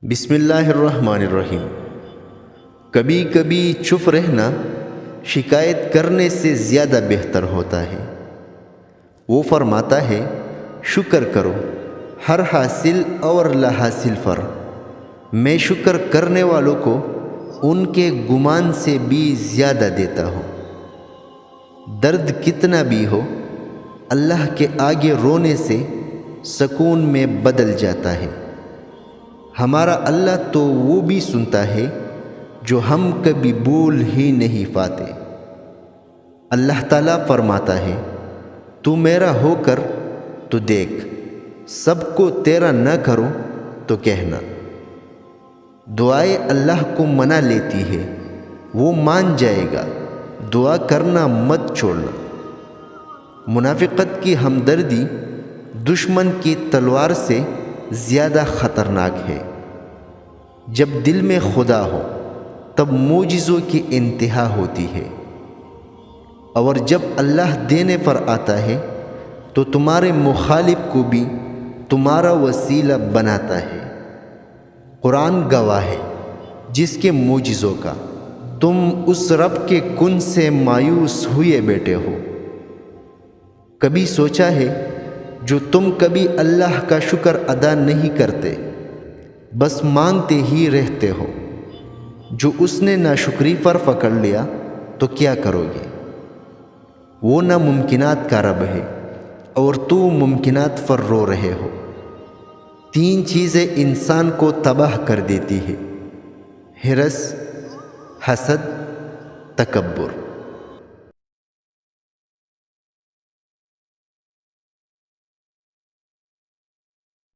بسم اللہ الرحمن الرحیم۔ کبھی کبھی چپ رہنا شکایت کرنے سے زیادہ بہتر ہوتا ہے۔ وہ فرماتا ہے شکر کرو ہر حاصل اور لا حاصل فر، میں شکر کرنے والوں کو ان کے گمان سے بھی زیادہ دیتا ہوں۔ درد کتنا بھی ہو اللہ کے آگے رونے سے سکون میں بدل جاتا ہے۔ ہمارا اللہ تو وہ بھی سنتا ہے جو ہم کبھی بھول ہی نہیں پاتے۔ اللہ تعالیٰ فرماتا ہے تو میرا ہو کر تو دیکھ، سب کو تیرا نہ کرو تو کہنا۔ دعائیں اللہ کو منا لیتی ہے، وہ مان جائے گا، دعا کرنا مت چھوڑنا۔ منافقت کی ہمدردی دشمن کی تلوار سے زیادہ خطرناک ہے۔ جب دل میں خدا ہو تب معجزوں کی انتہا ہوتی ہے، اور جب اللہ دینے پر آتا ہے تو تمہارے مخالف کو بھی تمہارا وسیلہ بناتا ہے۔ قرآن گواہ ہے جس کے معجزوں کا تم اس رب کے کن سے مایوس ہوئے بیٹھے ہو۔ کبھی سوچا ہے جو تم کبھی اللہ کا شکر ادا نہیں کرتے، بس مانگتے ہی رہتے ہو، جو اس نے ناشکری پر پکڑ لیا تو کیا کرو گے؟ وہ ناممکنات کا رب ہے اور تو ممکنات پر رو رہے ہو۔ تین چیزیں انسان کو تباہ کر دیتی ہے: ہرس، حسد، تکبر۔